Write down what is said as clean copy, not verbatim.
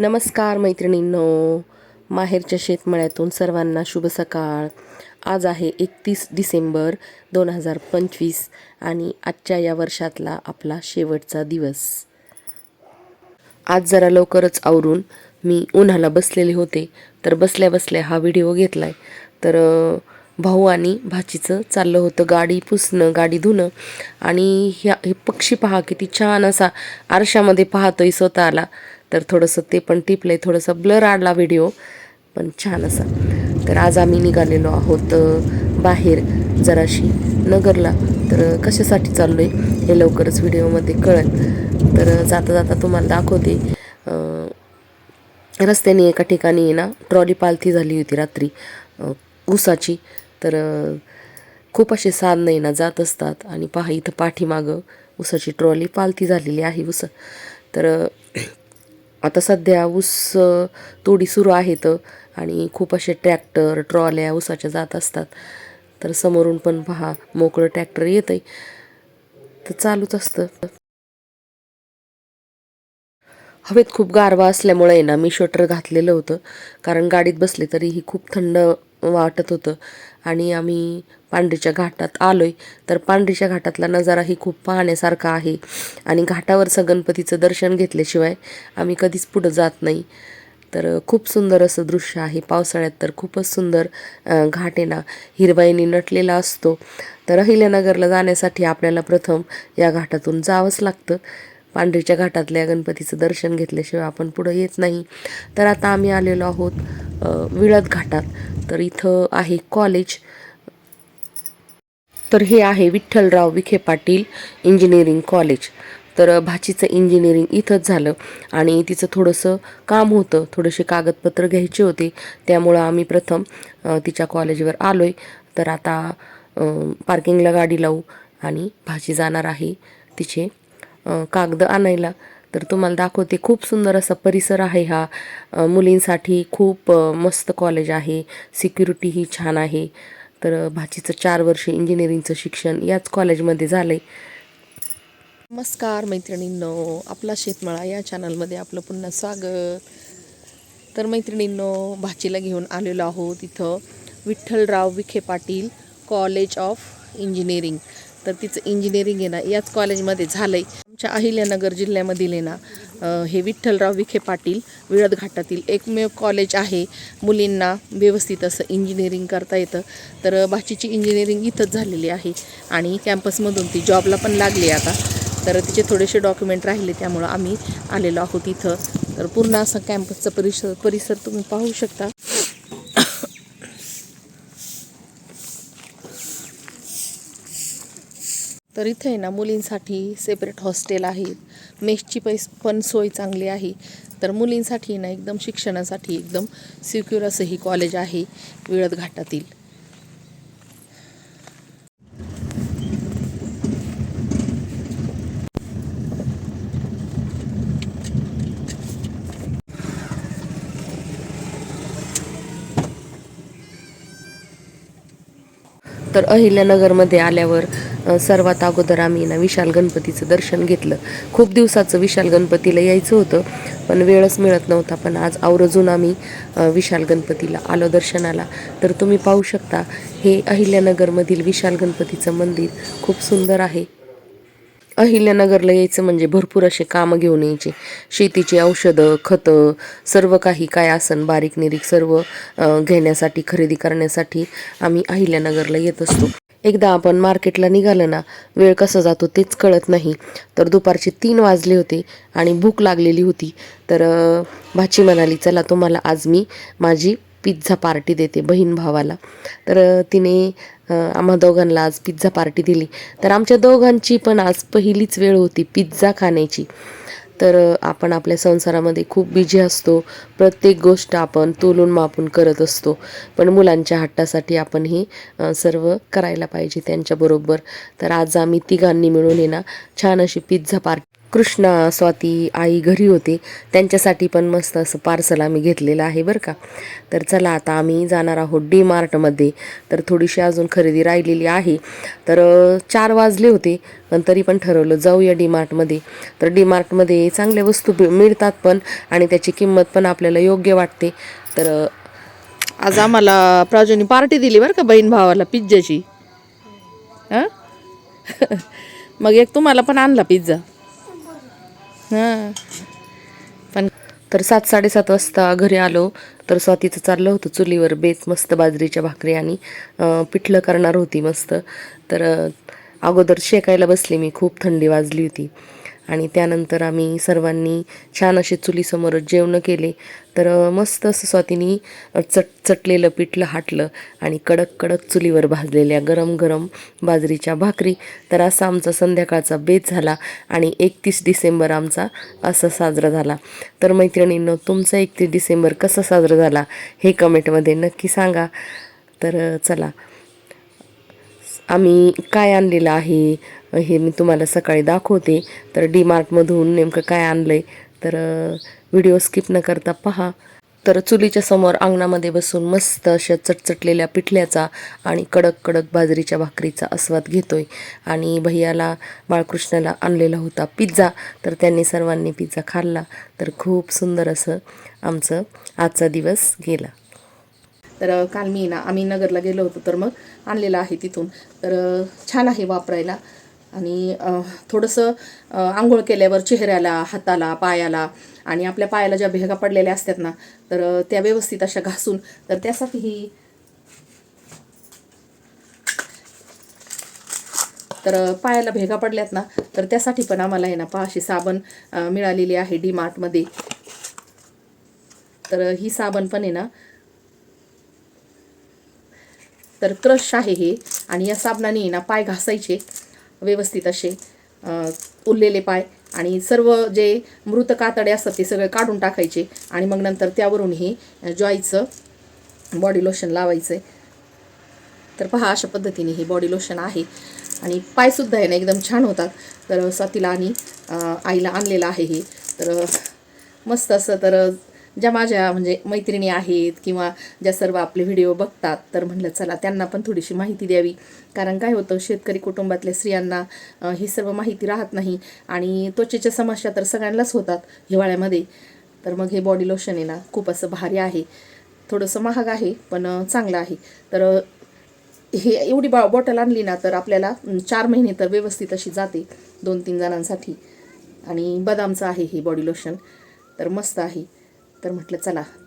नमस्कार मैत्रिणींनो, माहेरच्या शेतमळ्यातून सर्वांना शुभ सकाळ. आज आहे 31 डिसेंबर 2025 आणि आजच्या या वर्षातला आपला शेवटचा दिवस. आज जरा लवकरच आवरून मी उन्हाला बसलेले होते, तर बसल्या बसल्या हा व्हिडिओ घेतलाय. तर भाऊ आणि भाचीचं चाललं होतं गाडी पुसणं, गाडी धुणं. आणि हे पक्षी पहा किती छान असा आरशामध्ये पाहतोय स्वतःला. तर थोडंसं ते पण टिपलंय, थोडंसं ब्लर आला व्हिडिओ, पण छान असा. तर आज आम्ही निघालेलो आहोत बाहेर जराशी नगरला. तर कशासाठी चाललोय हे लवकरच व्हिडिओमध्ये कळेल. तर जाता जाता तुम्हाला दाखवते. रस्त्याने एका ठिकाणी ना ट्रॉली पालथी झाली होती रात्री ऊसाची. तर खूप असे साधनं ना जात असतात आणि पहा इथं पाठीमागं ऊसाची ट्रॉली पालथी झालेली आहे ऊस. तर आता सध्या ऊस तोडी सुरू आहेत आणि खूप असे ट्रॅक्टर ट्रॉल्या ऊसाच्या जात असतात. तर समोरून पण पहा मोकळं ट्रॅक्टर येतंय, तर चालूच असतं. हवेत खूप गारवा असल्यामुळे ना मी स्वेटर घातलेलं होतं, कारण गाडीत बसले तरीही खूप थंड वाटत होतं. आणि आम्ही पांढरीच्या घाटात आलोय. तर पांढरीच्या घाटातला नजाराही खूप पाहण्यासारखा आहे आणि गणपतीचं दर्शन घेतल्याशिवाय आम्ही कधीच पुढं जात नाही. तर खूप सुंदर असं दृश्य आहे. पावसाळ्यात तर खूपच सुंदर घाट आहे ना, हिरवाईने नटलेला असतो. तर अहिल्यानगरला जाण्यासाठी आपल्याला प्रथम या घाटातून जावंच लागतं. पांढरीच्या घाटातल्या गणपतीचं दर्शन घेतल्याशिवाय आपण पुढं येत नाही. तर आता आम्ही आलेलो आहोत विळद घाटात. तर इथं आहे कॉलेज. तर हे आहे विठ्ठलराव विखे पाटील इंजिनिअरिंग कॉलेज. तर भाचीचं इंजिनिअरिंग इथंच झालं आणि तिचं थोडंसं काम होतं, थोडेसे कागदपत्र घ्यायचे होते. त्यामुळं आम्ही प्रथम तिच्या कॉलेजवर आलोय. तर आता पार्किंगला गाडी लावू आणि भाची जाणार आहे तिचे कागद आणायला. तर तुम्हाला दाखवते. खूप सुंदर असा परिसर आहे हा. मुलींसाठी खूप मस्त कॉलेज आहे. सिक्युरिटीही छान आहे. तर भाचीचं 4 वर्ष इंजिनिअरिंगचं शिक्षण याच कॉलेजमध्ये झालं आहे. नमस्कार मैत्रिणींनो, आपला शेतमाळा या चॅनलमध्ये आपलं पुन्हा स्वागत. तर मैत्रिणींनो, भाचीला घेऊन आलेलो आहोत इथं Vitthalrao Vikhe Patil college of engineering. तर तिचं इंजिनिअरिंग आहे ना याच कॉलेजमध्ये झालं आहे. आमच्या अहिल्यानगर जिल्ह्यामधील आहे ना हे विठ्ठलराव विखे पाटील विळद घाटातील एकमेव कॉलेज आहे. मुलींना व्यवस्थित असं इंजिनिअरिंग करता येतं. तर भाचीची इंजिनिअरिंग इथंच झालेली आहे आणि कॅम्पसमधून ती जॉबला पण लागली आता. तर तिचे थोडेसे डॉक्युमेंट राहिले, त्यामुळं आम्ही आलेलो आहोत इथं. तर पूर्ण असा कॅम्पसचा परिसर तुम्ही पाहू शकता. तर इथे ना मुलींसाठी सेपरेट हॉस्टेल आहेत. मेसची पण सोय चांगली आहे. तर मुलींसाठी ना एकदम शिक्षणासाठी एकदम सिक्युअर असं ही कॉलेज आहे विळद घाटातील. तर अहिल्यानगरमध्ये आल्यावर सर्वात अगोदर आम्ही ना विशाल गणपतीचं दर्शन घेतलं. खूप दिवसाचं विशाल गणपतीला यायचं होतं, पण वेळच मिळत नव्हता. पण आज आवर्जून आम्ही विशाल गणपतीला आलो दर्शनाला. तर तुम्ही पाहू शकता, हे अहिल्यानगरमधील विशाल गणपतीचं मंदिर खूप सुंदर आहे. अहिल्यानगरला यायचं म्हणजे भरपूर असे कामं घेऊन यायचे. शेतीची औषधं, खतं, सर्व काही काय असन बारीक निरीक सर्व घेण्यासाठी, खरेदी करण्यासाठी आम्ही अहिल्यानगरला येत असतो. एकदा आपण मार्केटला निघालं ना, वेळ कसा जातो तेच कळत नाही. तर दुपारचे 3 वाजले होते आणि भूक लागलेली होती. तर भाची म्हणाली, चला तुम्हाला आज मी माझी पिझ्झा पार्टी देते बहीण भावाला. तर तिने आम्हा दोघांना आज पिझ्झा पार्टी दिली. तर आमच्या दोघांची पण आज पहिलीच वेळ होती पिझ्झा खाण्याची. तर आपण आपल्या संसारामध्ये खूप बिझी असतो. प्रत्येक गोष्ट आपण तोलून मापून करत असतो, पण मुलांच्या हट्टासाठी आपण हे सर्व करायला पाहिजे त्यांच्याबरोबर. तर आज आम्ही तिघांनी मिळून ना छान अशी पिझ्झा पार्टी कृष्णा, स्वाती, आई घरी होते, त्यांच्यासाठी पण मस्त असं पार्सल आम्ही घेतलेलं आहे बरं का. तर चला आता आम्ही जाणार आहोत डी मार्टमध्ये. तर थोडीशी अजून खरेदी राहिलेली आहे. तर 4 वाजले होते, पण तरी पण ठरवलं जाऊया डी मार्टमध्ये. तर डी मार्टमध्ये चांगल्या वस्तू मिळतात पण, आणि त्याची किंमत पण आपल्याला योग्य वाटते. तर आज आम्हाला प्राजूनी पार्टी दिली बरं का बहीण भावाला पिझ्झाची. हां मग एक तुम्हाला पण आणला पिझ्झा. हां पण तर 7-7:30 वाजता घरी आलो. तर स्वातीचं चाललं होतं चुलीवर बेत, मस्त बाजरीच्या भाकरी आणि पिठलं करणार होती मस्त. तर अगोदर शेकायला बसले मी, खूप थंडी वाजली होती. आणि त्यानंतर आम्ही सर्वांनी छान असे चुलीसमोरच जेवणं केले. तर मस्त असं स्वातीनी चटलेलं पिठलं हाटलं आणि कडक कडक चुलीवर भाजलेल्या गरम गरम बाजरीच्या भाकरी. तर असा आमचा संध्याकाळचा बेत झाला आणि 31 डिसेंबर आमचा असा साजरा झाला. तर मैत्रिणींनो, तुमचा 31 डिसेंबर कसा साजरा झाला हे कमेंटमध्ये नक्की सांगा. तर चला, आम्ही काय आणलेलं आहे हे मी तुम्हाला सकाळी दाखवते. तर डी मार्टमधून नेमकं काय आणलं आहे, तर व्हिडिओ स्किप न करता पहा. तर चुलीच्या समोर अंगणामध्ये बसून मस्त अशा चटचटलेल्या पिठल्याचा आणि कडक कडक बाजरीच्या भाकरीचा आस्वाद घेतोय. आणि भैयाला, बाळकृष्णाला आणलेला होता पिझ्झा. तर त्यांनी सर्वांनी पिझ्झा खाल्ला. तर खूप सुंदर असं आमचं आजचा दिवस गेला. तर काल आम्ही नगरला गेलो होतो, तर मग आणलेलं आहे तिथून. तर छान आहे वापरायला. आणि थोडंसं आंघोळ केल्यावर चेहऱ्याला, हाताला, पायाला आणि आपल्या पायाला ज्या भेगा पडलेल्या असतात ना, तर त्या व्यवस्थित अशा घासून, तर त्यासाठी तर पायाला भेगा पडल्यात ना, तर त्यासाठी पण आम्हाला आहे ना अशी साबण मिळालेली आहे डी मार्टमध्ये. तर ही साबण पण आहे ना, तर क्रश आहे हे. आणि या साबणाने ना पाय घासायचे व्यवस्थित असे, उरलेले पाय आणि सर्व जे मृत कातडे असतात ते सगळे काढून टाकायचे. आणि मग नंतर त्यावरून हे जॉयचं बॉडी लोशन लावायचं आहे. तर पहा, अशा पद्धतीने हे बॉडी लोशन आहे. आणि पायसुद्धा आहे ना एकदम छान होतात. तर स्वातीला आणि आईला आणलेलं आहे हे. तर मस्त असं, तर ज्या माझ्या म्हणजे मैत्रिणी आहेत किंवा ज्या सर्व आपले व्हिडिओ बघतात, तर म्हटलं चला त्यांना पण थोडीशी माहिती द्यावी. कारण काय होतं, शेतकरी कुटुंबातल्या स्त्रियांना ही सर्व माहिती राहत नाही. आणि त्वचेच्या समस्या तर सगळ्यांनाच होतात हिवाळ्यामध्ये. तर मग हे बॉडी लोशन आहे ना खूप असं भारी आहे. थोडंसं महाग आहे पण चांगलं आहे. तर हे एवढी बॉटल आणली ना, तर आपल्याला 4 महिने तर व्यवस्थित अशी जाते 2-3 जणांसाठी. आणि बदामचं आहे हे बॉडी लोशन. तर मस्त आहे. तर म्हटलं चला तर